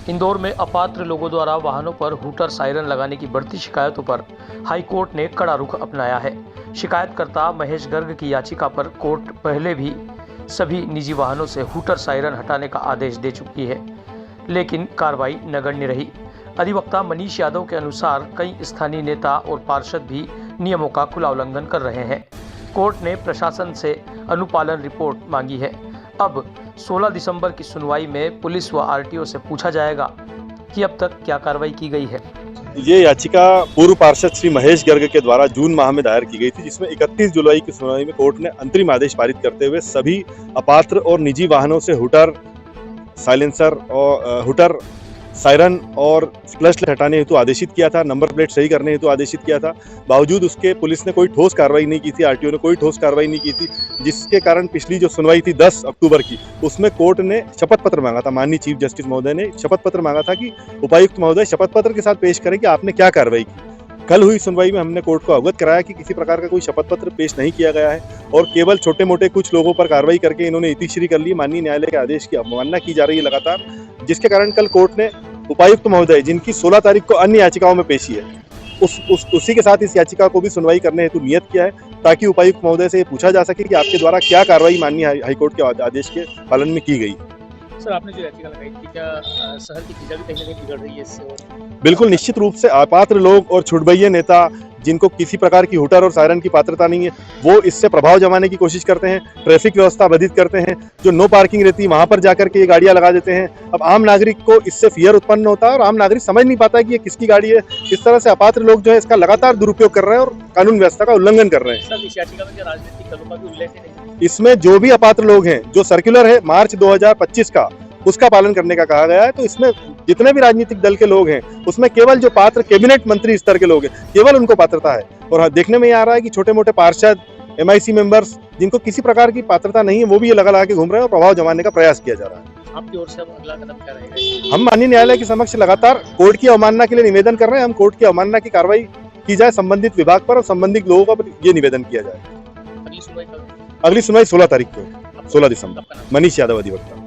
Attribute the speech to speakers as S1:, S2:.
S1: इंदौर में अपात्र लोगों द्वारा वाहनों पर हूटर सायरन लगाने की बढ़ती शिकायतों पर हाई कोर्ट ने कड़ा रुख अपनाया है। शिकायतकर्ता महेश गर्ग की याचिका पर कोर्ट पहले भी सभी निजी वाहनों से हूटर सायरन हटाने का आदेश दे चुकी है, लेकिन कार्रवाई नगण्य रही। अधिवक्ता मनीष यादव के अनुसार कई स्थानीय नेता और पार्षद भी नियमों का खुला उल्लंघन कर रहे हैं। कोर्ट ने प्रशासन से अनुपालन रिपोर्ट मांगी है। अब 16 दिसंबर की सुनवाई में पुलिस व आरटीओ से पूछा जाएगा कि अब तक क्या कार्रवाई की गई है।
S2: ये याचिका पूर्व पार्षद श्री महेश गर्ग के द्वारा जून माह में दायर की गई थी, जिसमें 31 जुलाई की सुनवाई में कोर्ट ने अंतरिम आदेश पारित करते हुए सभी अपात्र और निजी वाहनों से हूटर साइलेंसर और हूटर सायरन और फ्लश लाइट हटाने हेतु आदेशित किया था, नंबर प्लेट सही करने हेतु आदेशित किया था। बावजूद उसके पुलिस ने कोई ठोस कार्रवाई नहीं की थी, आरटीओ ने कोई ठोस कार्रवाई नहीं की थी, जिसके कारण पिछली जो सुनवाई थी 10 अक्टूबर की, उसमें कोर्ट ने शपथ पत्र मांगा था। माननीय चीफ जस्टिस महोदय ने शपथ पत्र मांगा था कि उपायुक्त महोदय शपथ पत्र के साथ पेश करें कि आपने क्या कार्रवाई की। कल हुई सुनवाई में हमने कोर्ट को अवगत कराया कि किसी प्रकार का कोई शपथ पत्र पेश नहीं किया गया है और केवल छोटे मोटे कुछ लोगों पर कार्रवाई करके इन्होंने इतिश्री कर ली। माननीय न्यायालय के आदेश की अवमानना की जा रही है लगातार, जिसके कारण कल कोर्ट ने उपायुक्त महोदय, जिनकी 16 तारीख को अन्य याचिकाओं में पेशी है, उसी के साथ इस याचिका को भी सुनवाई करने हेतु नियत किया है, ताकि उपायुक्त महोदय से ये पूछा जा सके कि आपके द्वारा क्या कार्रवाई माननीय हाईकोर्ट के आदेश के पालन में की गई।
S3: सर, आपने जो याचिका लगाई थी, क्या शहर की फिजा भी कहीं ना कहीं बिगड़ रही है इससे?
S2: बिल्कुल निश्चित रूप से अपात्र लोग और छुटभइये नेता, जिनको किसी प्रकार की हूटर और सायरन की पात्रता नहीं है, वो इससे प्रभाव जमाने की कोशिश करते हैं, ट्रैफिक व्यवस्था बाधित करते हैं। जो नो पार्किंग रहती है वहां पर जाकर के ये गाड़ियां लगा देते हैं। अब आम नागरिक को इससे फियर उत्पन्न होता है और आम नागरिक समझ नहीं पाता है कि ये किसकी गाड़ी है। इस तरह से अपात्र लोग जो है इसका लगातार दुरुपयोग कर रहे हैं और कानून व्यवस्था का उल्लंघन कर रहे हैं।
S3: सर, इस याचिका में राजनीतिक दलों का भी उल्लेख है?
S2: इसमें जो भी अपात्र लोग हैं, जो सर्कुलर है मार्च 2025 का, उसका पालन करने का कहा गया है। तो इसमें जितने भी राजनीतिक दल के लोग हैं, उसमें केवल जो पात्र कैबिनेट मंत्री स्तर के लोग हैं, केवल उनको पात्रता है। और देखने में ये आ रहा है कि छोटे मोटे पार्षद, MIC मेंबर्स, जिनको किसी प्रकार की पात्रता नहीं है, वो भी ये लगा के घूम रहे हैं और प्रभाव जमाने का प्रयास किया जा रहा है।
S3: आपकी ओर से अब अगला कदम क्या रहेगा?
S2: हम माननीय न्यायालय के समक्ष लगातार कोर्ट की अवमानना के लिए निवेदन कर रहे हैं। हम कोर्ट की अवमानना की कार्रवाई की जाए संबंधित विभाग पर और संबंधित लोगों पर ये निवेदन किया जाए।
S3: अगली सुनवाई कब?
S2: अगली सुनवाई 16 तारीख को, 16 दिसंबर। मनीष यादव, अधिवक्ता।